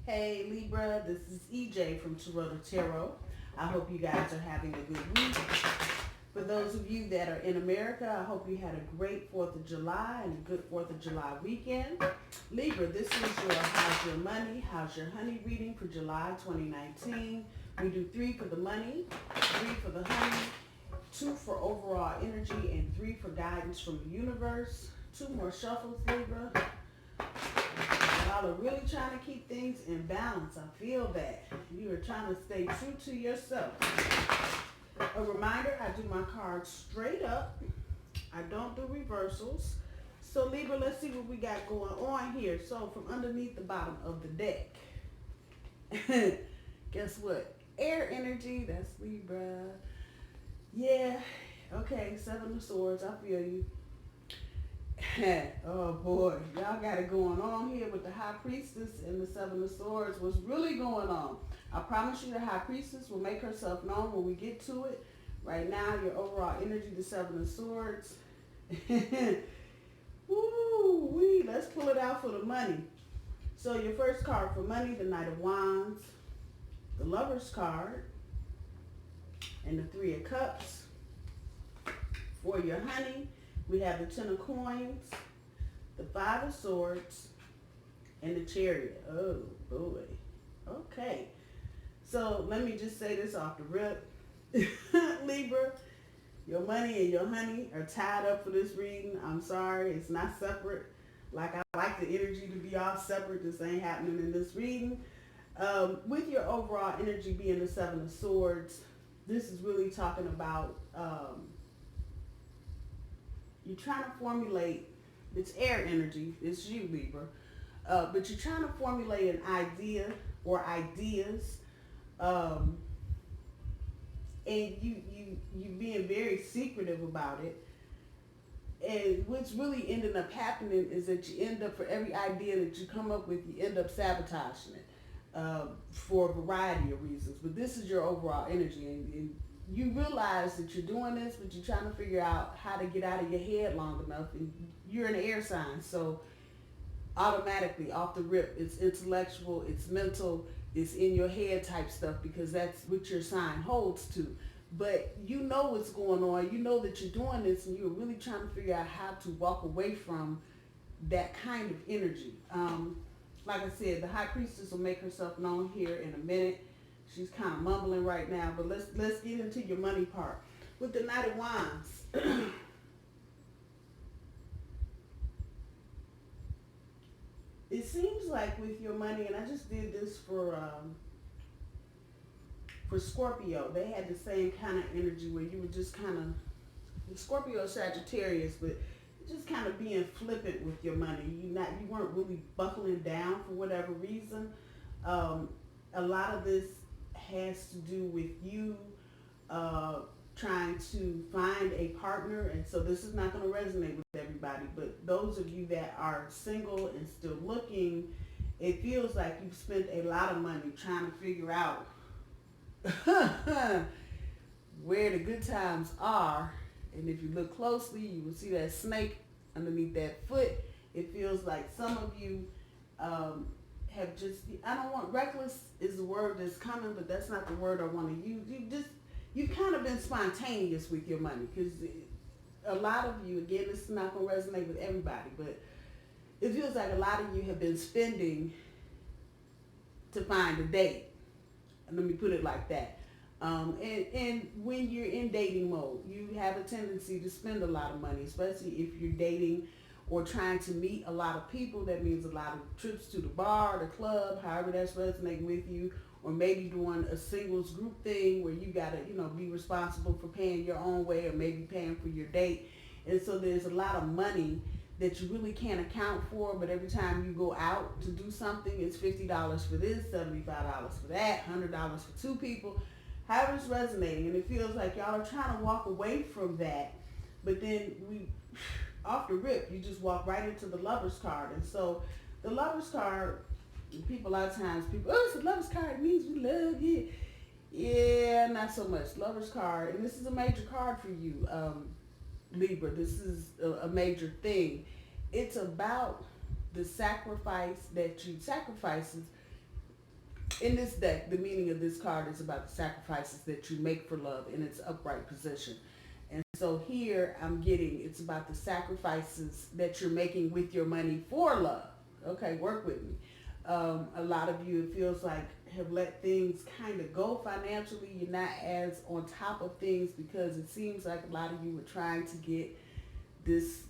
Hey Libra, this is EJ from Taurota Tarot. I hope you guys are having a good week. For those of you that are in America, I hope you had a great 4th of July and a good 4th of July weekend. Libra, this is your How's Your Money, How's Your Honey reading for July 2019. We do 3 for the money, 3 for the honey, 2 for overall energy, and 3 for guidance from the universe. 2 more shuffles, Libra. Y'all are really trying to keep things in balance. I feel that. You are trying to stay true to yourself. A reminder, I do my cards straight up. I don't do reversals. So Libra, let's see what we got going on here. So from underneath the bottom of the deck. Guess what? Air energy, that's Libra. Yeah, okay, 7 of Swords, I feel you. Oh boy, y'all got it going on here with the High Priestess and the 7 of Swords. What's really going on? I promise you the High Priestess will make herself known when we get to it. Right now, your overall energy, the 7 of Swords. Woo-wee, let's pull it out for the money. So your first card for money, the Knight of Wands, the Lover's card, and the 3 of Cups. For your honey, we have the 10 of Coins, the 5 of Swords, and the Chariot. Oh, boy. Okay. So let me just say this off the rip. Libra, your money and your honey are tied up for this reading. I'm sorry. It's not separate. Like I like the energy to be all separate. This ain't happening in this reading. With your overall energy being the 7 of Swords, this is really talking about... you're trying to formulate, it's air energy, it's you, Libra, but you're trying to formulate an idea or ideas, and you being very secretive about it. And what's really ending up happening is that you end up, for every idea that you come up with, you end up sabotaging it for a variety of reasons. But this is your overall energy, and you realize that you're doing this, but you're trying to figure out how to get out of your head long enough. And you're an air sign, so automatically off the rip, it's intellectual, it's mental, it's in your head type stuff, because that's what your sign holds to. But you know what's going on. You know that you're doing this, and you're really trying to figure out how to walk away from that kind of energy. Like I said, the High Priestess will make herself known here in a minute. She's kind of mumbling right now, but let's get into your money part. With the Knight of Wands, it seems like with your money, and I just did this for Scorpio, they had the same kind of energy where you were just kind of, Scorpio, Sagittarius, but just kind of being flippant with your money. You weren't really buckling down for whatever reason. A lot of this has to do with you trying to find a partner, and so this is not going to resonate with everybody, but those of you that are single and still looking, it feels like you've spent a lot of money trying to figure out where the good times are. And if you look closely, you will see that snake underneath that foot. It feels like some of you have just, I don't want, reckless is the word that's coming, but that's not the word I want to use. You've kind of been spontaneous with your money, because a lot of you, again, this is not going to resonate with everybody, but it feels like a lot of you have been spending to find a date. And let me put it like that. And when you're in dating mode, you have a tendency to spend a lot of money, especially if you're dating or trying to meet a lot of people. That means a lot of trips to the bar, the club, however that's resonating with you, or maybe doing a singles group thing where you gotta, be responsible for paying your own way, or maybe paying for your date. And so there's a lot of money that you really can't account for, but every time you go out to do something, it's $50 for this, $75 for that, $100 for 2 people, however it's resonating. And it feels like y'all are trying to walk away from that, but then off the rip, you just walk right into the Lover's card. And so the Lover's card, a lot of times oh, it's a Lover's card, it means we love you. Yeah, not so much. Lover's card, and this is a major card for you, Libra. This is a major thing. It's about the sacrifices in this deck, the meaning of this card is about the sacrifices that you make for love in its upright position. And so here I'm getting it's about the sacrifices that you're making with your money for love. Okay, work with me. A lot of you, it feels like, have let things kind of go financially. You're not as on top of things because it seems like a lot of you were trying to get this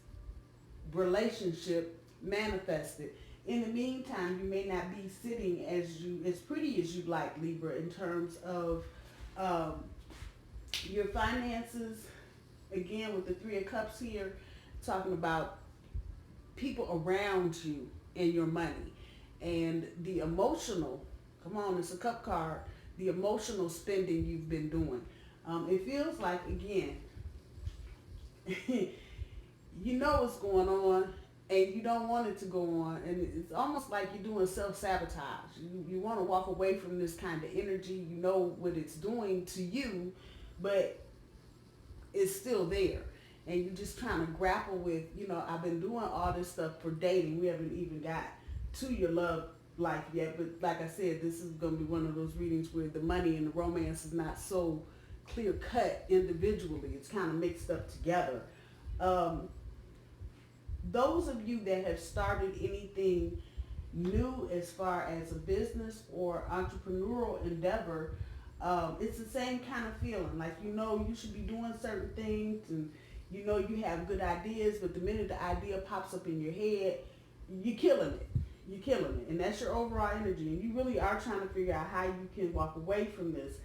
relationship manifested. In the meantime, you may not be sitting as pretty as you'd like, Libra, in terms of your finances. Again, with the Three of Cups here, talking about people around you and your money. And the emotional, come on, it's a cup card, the emotional spending you've been doing. It feels like, again, you know what's going on and you don't want it to go on. And it's almost like you're doing self-sabotage. You want to walk away from this kind of energy. You know what it's doing to you, but it's still there. And you're just trying to grapple with, I've been doing all this stuff for dating. We haven't even got to your love life yet. But like I said, this is going to be one of those readings where the money and the romance is not so clear cut individually. It's kind of mixed up together. Those of you that have started anything new as far as a business or entrepreneurial endeavor, it's the same kind of feeling. Like, you should be doing certain things and you have good ideas, but the minute the idea pops up in your head, you're killing it. You're killing it. And that's your overall energy. And you really are trying to figure out how you can walk away from this.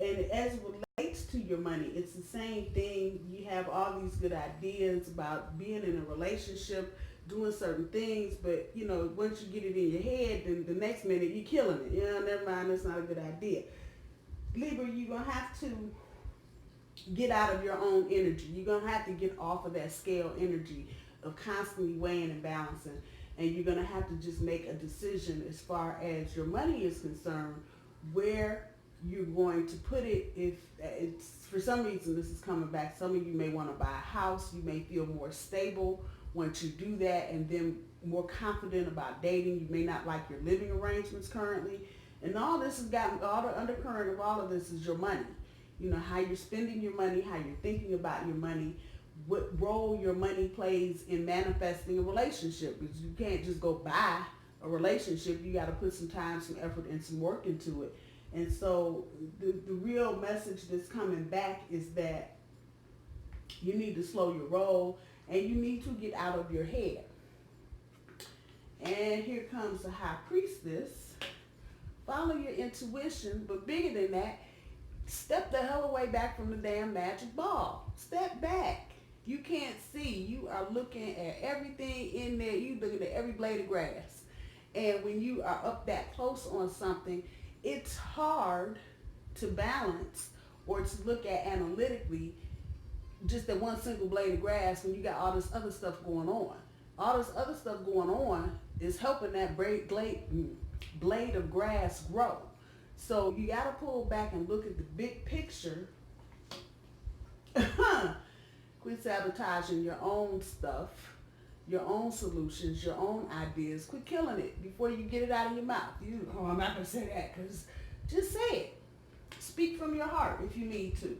And as it relates to your money, it's the same thing. You have all these good ideas about being in a relationship, doing certain things, but once you get it in your head, then the next minute you're killing it. Never mind, that's not a good idea. Libra, you're going to have to get out of your own energy. You're going to have to get off of that scale energy of constantly weighing and balancing. And you're going to have to just make a decision as far as your money is concerned, where you're going to put it. If it's, for some reason, this is coming back. Some of you may want to buy a house. You may feel more stable once you do that, and then more confident about dating. You may not like your living arrangements currently. And all this has gotten, all the undercurrent of all of this is your money. How you're spending your money, how you're thinking about your money, what role your money plays in manifesting a relationship. Because you can't just go buy a relationship. You got to put some time, some effort, and some work into it. And so the real message that's coming back is that you need to slow your roll and you need to get out of your head. And here comes the High Priestess. Follow your intuition, but bigger than that, step the hell away back from the damn magic ball. Step back. You can't see. You are looking at everything in there. You looking at every blade of grass. And when you are up that close on something, it's hard to balance or to look at analytically just that one single blade of grass when you got all this other stuff going on. All this other stuff going on is helping that blade of grass grow. So you got to pull back and look at the big picture. Quit sabotaging your own stuff, your own solutions, your own ideas. Quit killing it before you get it out of your mouth. I'm not going to say that, because just say it. Speak from your heart if you need to.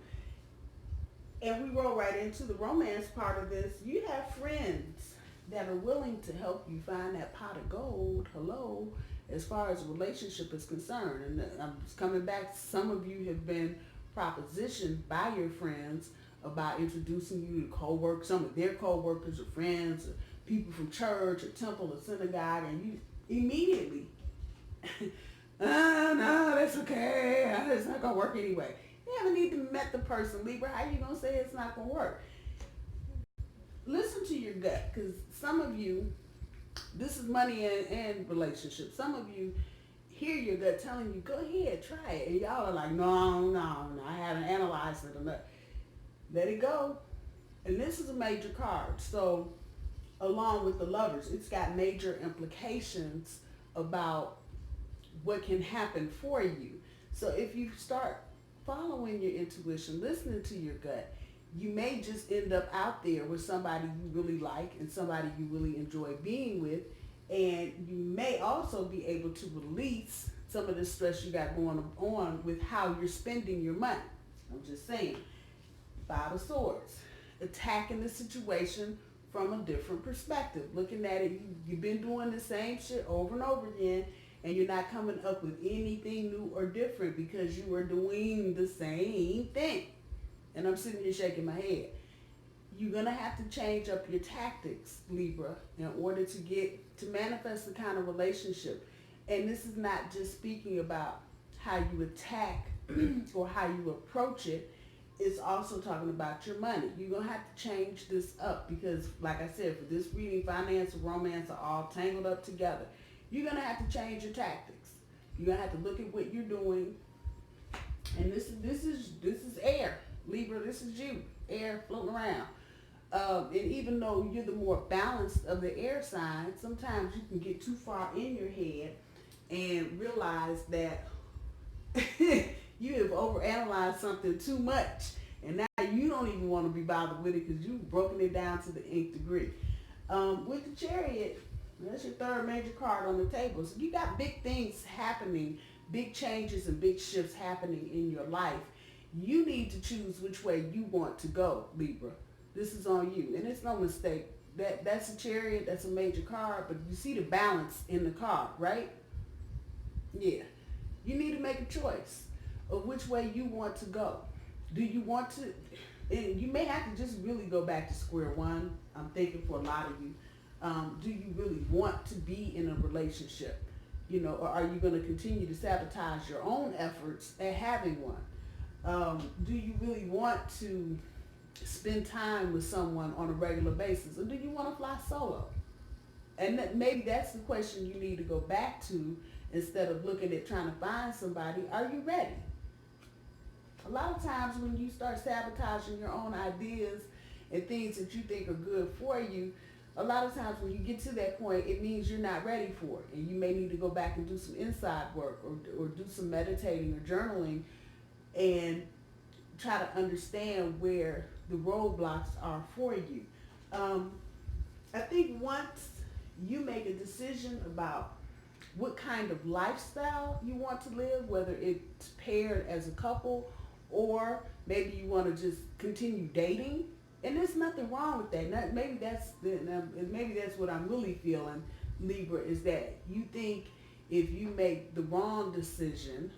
And we roll right into the romance part of this. You have friends that are willing to help you find that pot of gold. Hello. As far as a relationship is concerned. And I'm just coming back, some of you have been propositioned by your friends about introducing you to co-workers, some of their co-workers or friends, or people from church or temple or synagogue, and you immediately, no, that's okay, it's not going to work anyway. You haven't even met the person, Libra. How are you going to say it's not going to work? Listen to your gut, because some of you, this is money and relationships. Some of you hear your gut telling you, go ahead, try it. And y'all are like, no, I haven't analyzed it enough. Let it go. And this is a major card. So along with the Lovers, it's got major implications about what can happen for you. So if you start following your intuition, listening to your gut, you may just end up out there with somebody you really like and somebody you really enjoy being with, And you may also be able to release some of the stress you got going on with how you're spending your money. I'm just saying. Five of Swords. Attacking the situation from a different perspective. Looking at it, you've been doing the same shit over and over again, and you're not coming up with anything new or different because you are doing the same thing. And I'm sitting here shaking my head. You're going to have to change up your tactics, Libra, in order to manifest the kind of relationship. And this is not just speaking about how you attack or how you approach it. It's also talking about your money. You're going to have to change this up because, like I said, for this reading, finance and romance are all tangled up together. You're going to have to change your tactics. You're going to have to look at what you're doing. And this is air. Libra, this is you. Air floating around. And even though you're the more balanced of the air sign, sometimes you can get too far in your head and realize that you have overanalyzed something too much. And now you don't even want to be bothered with it because you've broken it down to the nth degree. With the Chariot, that's your third major card on the table. So you got big things happening, big changes and big shifts happening in your life. You need to choose which way you want to go, Libra. This is on you. And it's no mistake. That's a Chariot, that's a major card, but you see the balance in the card, right? Yeah. You need to make a choice of which way you want to go. Do you want to, and you may have to just really go back to square one. I'm thinking for a lot of you. Do you really want to be in a relationship? Or are you going to continue to sabotage your own efforts at having one? Do you really want to spend time with someone on a regular basis, or do you want to fly solo? And maybe that's the question you need to go back to instead of looking at trying to find somebody. Are you ready? A lot of times when you start sabotaging your own ideas and things that you think are good for you, a lot of times when you get to that point, it means you're not ready for it. And you may need to go back and do some inside work or do some meditating or journaling and try to understand where the roadblocks are for you. I think once you make a decision about what kind of lifestyle you want to live, whether it's paired as a couple or maybe you want to just continue dating, and there's nothing wrong with that. Maybe that's what I'm really feeling, Libra, is that you think if you make the wrong decision,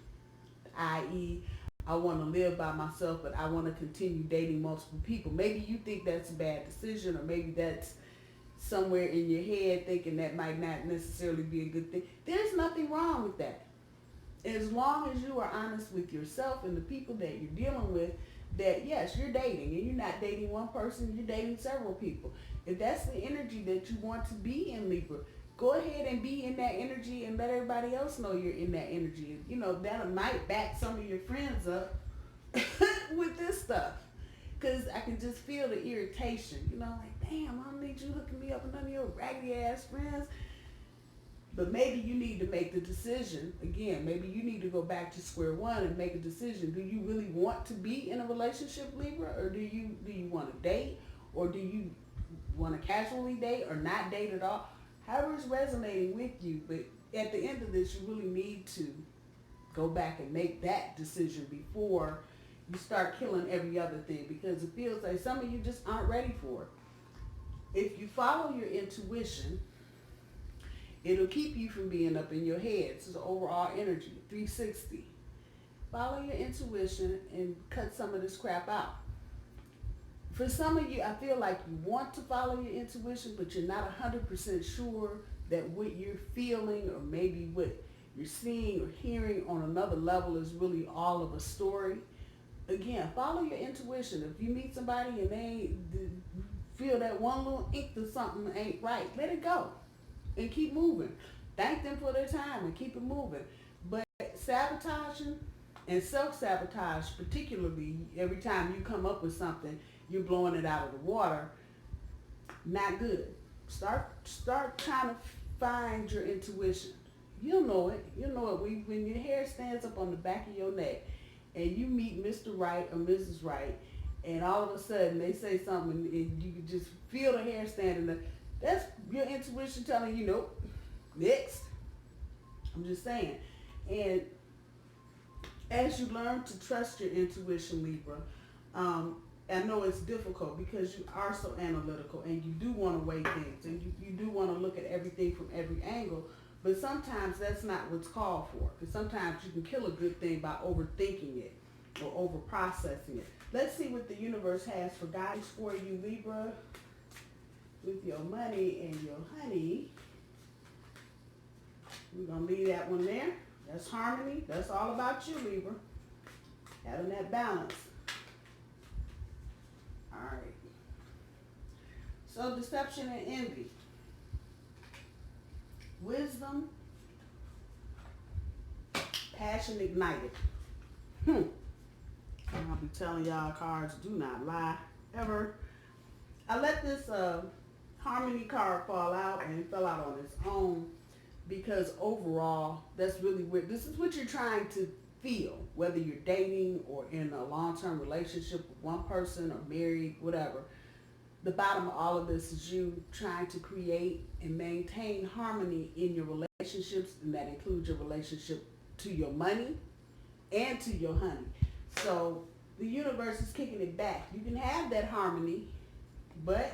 i.e., I want to live by myself, but I want to continue dating multiple people. Maybe you think that's a bad decision, or maybe that's somewhere in your head thinking that might not necessarily be a good thing. There's nothing wrong with that. As long as you are honest with yourself and the people that you're dealing with, that yes, you're dating, and you're not dating one person, you're dating several people. If that's the energy that you want to be in, Libra, go ahead and be in that energy and let everybody else know you're in that energy. That might back some of your friends up with this stuff. Because I can just feel the irritation. Like, damn, I don't need you hooking me up with none of your raggedy ass friends. But maybe you need to make the decision. Again, maybe you need to go back to square one and make a decision. Do you really want to be in a relationship, Libra? Or do you want to date? Or do you want to casually date or not date at all? However it's resonating with you. But at the end of this, you really need to go back and make that decision before you start killing every other thing, because it feels like some of you just aren't ready for it. If you follow your intuition, it'll keep you from being up in your head. This is overall energy, 360. Follow your intuition and cut some of this crap out. For some of you, I feel like you want to follow your intuition, but you're not 100% sure that what you're feeling or maybe what you're seeing or hearing on another level is really all of a story. Again, follow your intuition. If you meet somebody and they feel that one little ink to something ain't right, let it go and keep moving. Thank them for their time and keep it moving. But sabotaging and self-sabotage, particularly every time you come up with something, you're blowing it out of the water. Not good. Start trying to find your intuition. You'll know it. You'll know it when your hair stands up on the back of your neck and you meet Mr. Right or Mrs. Right, and all of a sudden they say something and you can just feel the hair standing there. That's your intuition telling you, nope, Next. I'm just saying. And as you learn to trust your intuition, Libra, I know it's difficult because you are so analytical and you do want to weigh things and you do want to look at everything from every angle, but sometimes that's not what's called for, because sometimes you can kill a good thing by overthinking it or over processing it. Let's see what the universe has for guidance for you, Libra, with your money and your honey. We're going to leave that one there. That's harmony. That's all about you, Libra. Having that balance. All right. So deception and envy. Wisdom. Passion ignited. I'll be telling y'all cards do not lie ever. I let this harmony card fall out, and it fell out on its own because overall, that's really weird. This is what you're trying to feel, whether you're dating or in a long-term relationship with one person or married, whatever. The bottom of all of this is you trying to create and maintain harmony in your relationships, and that includes your relationship to your money and to your honey. So the universe is kicking it back. You can have that harmony, but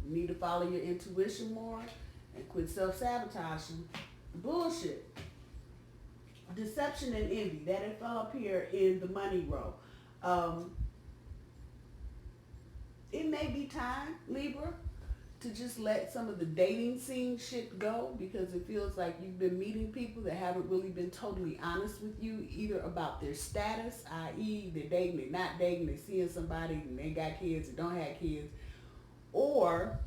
you need to follow your intuition more and quit self-sabotaging bullshit. Deception and envy. That it fell up here in the money row. It may be time, Libra, to just let some of the dating scene shit go, because it feels like you've been meeting people that haven't really been totally honest with you, either about their status, i.e. they're dating, they're not dating, they're seeing somebody and they got kids or don't have kids, or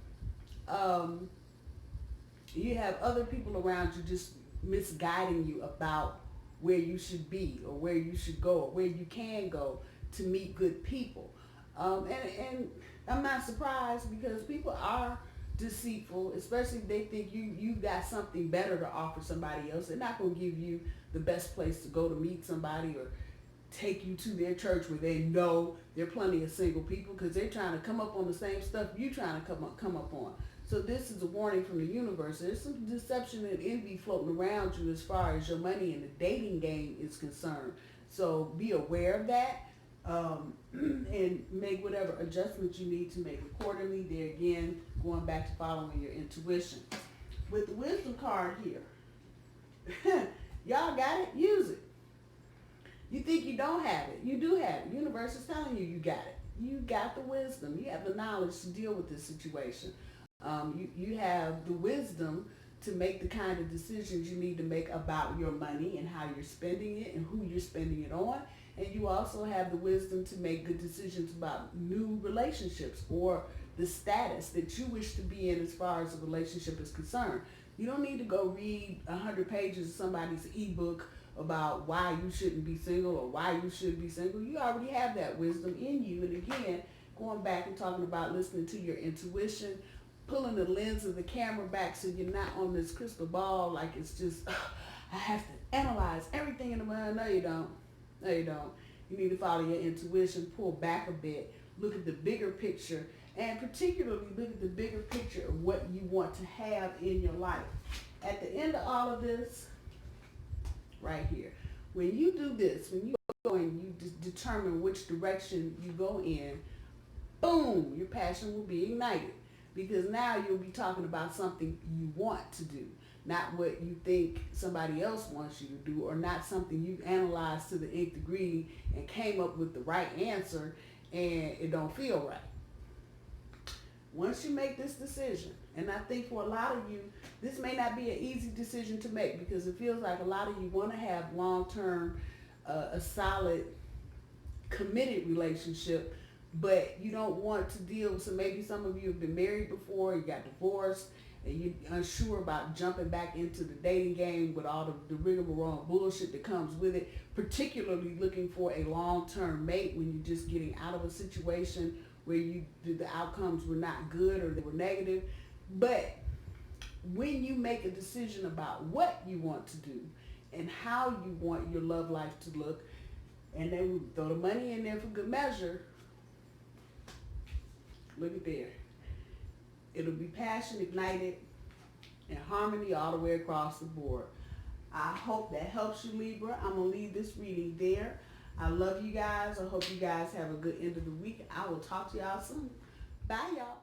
you have other people around you just misguiding you about where you should be or where you should go or where you can go to meet good people. And I'm not surprised, because people are deceitful, especially if they think you got something better to offer somebody else. They're not going to give you the best place to go to meet somebody or take you to their church where they know there are plenty of single people, because they're trying to come up on the same stuff you're trying to come up on. So this is a warning from the universe. There's some deception and envy floating around you as far as your money and the dating game is concerned. So be aware of that, and make whatever adjustments you need to make accordingly. There again, going back to following your intuition. With the wisdom card here, y'all got it? Use it. You think you don't have it. You do have it. The universe is telling you got it. You got the wisdom. You have the knowledge to deal with this situation. You have the wisdom to make the kind of decisions you need to make about your money and how you're spending it and who you're spending it on. And you also have the wisdom to make good decisions about new relationships or the status that you wish to be in as far as the relationship is concerned. You don't need to go read 100 pages of somebody's ebook about why you shouldn't be single or why you should be single. You already have that wisdom in you. And again, going back and talking about listening to your intuition, pulling the lens of the camera back so you're not on this crystal ball like it's just, I have to analyze everything in the world. No, you don't. No, you don't. You need to follow your intuition, pull back a bit, look at the bigger picture, and particularly look at the bigger picture of what you want to have in your life. At the end of all of this, right here, when you do this, when you go and you determine which direction you go in, boom, your passion will be ignited. Because now you'll be talking about something you want to do, not what you think somebody else wants you to do, or not something you've analyzed to the nth degree and came up with the right answer and it don't feel right. Once you make this decision, and I think for a lot of you, this may not be an easy decision to make, because it feels like a lot of you want to have long-term, a solid, committed relationship, but you don't want to deal with, so maybe some of you have been married before, you got divorced, and you're unsure about jumping back into the dating game with all the rigmarole and bullshit that comes with it, particularly looking for a long-term mate when you're just getting out of a situation where the outcomes were not good or they were negative. But when you make a decision about what you want to do and how you want your love life to look, and then we throw the money in there for good measure, look at there. It'll be passion ignited, and harmony all the way across the board. I hope that helps you, Libra. I'm going to leave this reading there. I love you guys. I hope you guys have a good end of the week. I will talk to y'all soon. Bye, y'all.